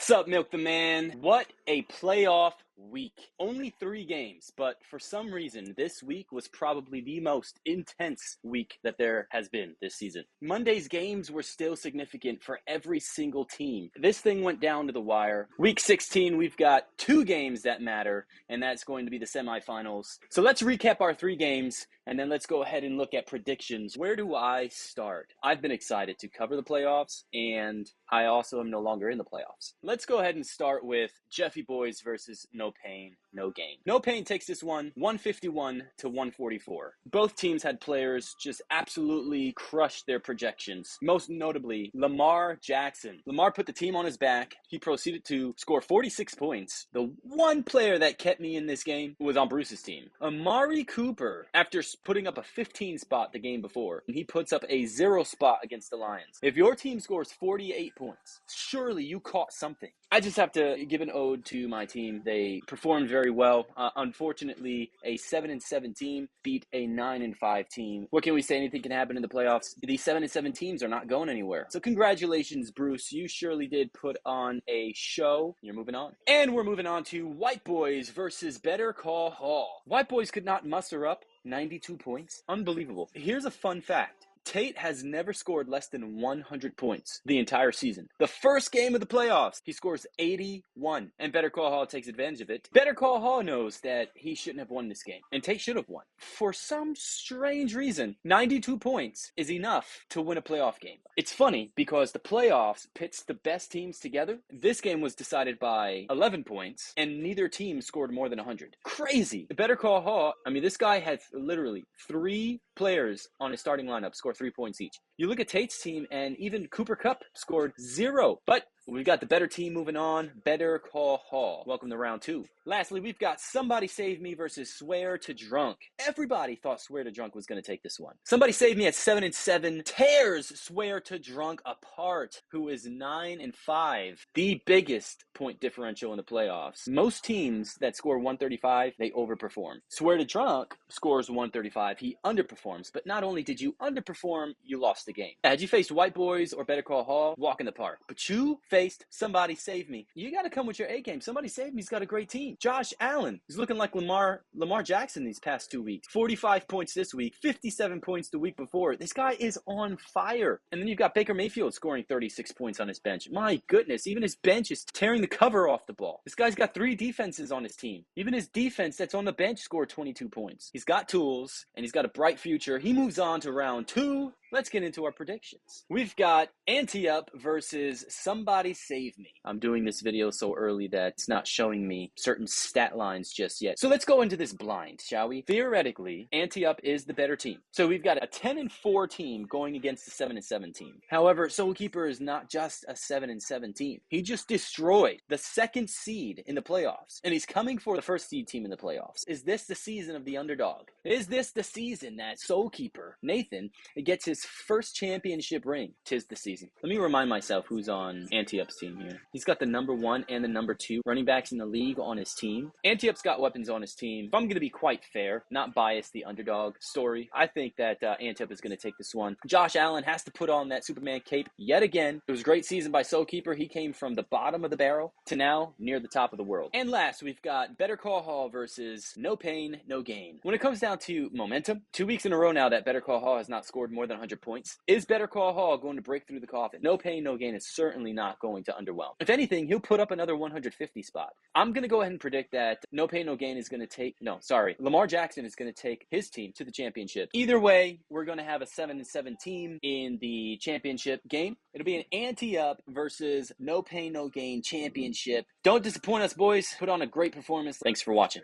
What's up, Milk the Man? What a playoff week. Only 3 games, but for some reason, this week was probably the most intense week that there has been this season. Monday's games were still significant for every single team. This thing went down to the wire. Week 16, we've got 2 games that matter, and that's going to be the semifinals. So let's recap our 3 games, and then let's go ahead and look at predictions. Where do I start? I've been excited to cover the playoffs, and I also am no longer in the playoffs. Let's go ahead and start with Jeffy Boys versus No Pain, No Gain. No Pain takes this one 151 to 144. Both teams had players just absolutely crush their projections. Most notably, Lamar Jackson. Lamar put the team on his back. He proceeded to score 46 points. The one player that kept me in this game was on Bruce's team. Amari Cooper, after putting up a 15 spot the game before, he puts up a 0 spot against the Lions. If your team scores 48 points, surely you caught something. I just have to give an ode to my team. They performed very well. Unfortunately, a 7-7 team beat a 9-5 team. What can we say? Anything can happen in the playoffs. These 7-7 teams are not going anywhere. So congratulations, Bruce. You surely did put on a show. You're moving on. And we're moving on to White Boys versus Better Call Hall. White Boys could not muster up 92 points. Unbelievable. Here's a fun fact. Tate has never scored less than 100 points the entire season. The first game of the playoffs, he scores 81, and Better Call Hall takes advantage of it. Better Call Hall knows that he shouldn't have won this game, and Tate should have won. For some strange reason, 92 points is enough to win a playoff game. It's funny because the playoffs pits the best teams together. This game was decided by 11 points, and neither team scored more than 100. Crazy. Better Call Hall, this guy had literally 3 players on his starting lineup score 3 points each. You look at Tate's team, and even Cooper Kupp scored 0. But we've got the better team moving on. Better Call Hall. Welcome to round 2. Lastly, we've got Somebody Save Me versus Swear to Drunk. Everybody thought Swear to Drunk was going to take this one. Somebody Save Me at 7-7 tears Swear to Drunk apart, who is 9-5. The biggest point differential in the playoffs. Most teams that score 135, they overperform. Swear to Drunk scores 135. He underperforms. But not only did you underperform, you lost the game. Had you faced White Boys or Better Call Hall, walk in the park. But you faced Somebody Save Me. You got to come with your A game. Somebody Save Me's got a great team. Josh Allen is looking like Lamar Jackson these past 2 weeks. 45 points this week, 57 points the week before. This guy is on fire. And then you've got Baker Mayfield scoring 36 points on his bench. My goodness, even his bench is tearing the cover off the ball. This guy's got 3 defenses on his team. Even his defense that's on the bench scored 22 points. He's got tools, and he's got a bright future. He moves on to round 2. Let's get into our predictions. We've got Ante Up versus Somebody Save Me. I'm doing this video so early that it's not showing me certain stat lines just yet. So let's go into this blind, shall we? Theoretically, Ante Up is the better team. So we've got a 10-4 team going against a 7-7 team. However, Soul Keeper is not just a 7-7 team. He just destroyed the 2nd seed in the playoffs, and he's coming for the 1st seed team in the playoffs. Is this the season of the underdog? Is this the season that Soul Keeper, Nathan, gets his first championship ring? 'Tis the season. Let me remind myself who's on Ante Up's team here. He's got the number 1 and the number 2 running backs in the league on his team. Ante Up's got weapons on his team. If I'm going to be quite fair, not bias the underdog story, I think that Ante Up is going to take this one. Josh Allen has to put on that Superman cape yet again. It was a great season by Soul Keeper. He came from the bottom of the barrel to now near the top of the world. And last, we've got Better Call Hall versus No Pain, No Gain. When it comes down to momentum, 2 weeks in a row now that Better Call Hall has not scored more than 100 points. Is Better Call Hall going to break through the coffin? No Pain, No Gain is certainly not going to underwhelm. If anything, he'll put up another 150 spot. I'm going to go ahead and predict that No Pain, No Gain is going to Lamar Jackson is going to take his team to the championship. Either way, we're going to have a 7-7 team in the championship game. It'll be an Ante Up versus No Pain, No Gain championship. Don't disappoint us, boys. Put on a great performance. Thanks for watching.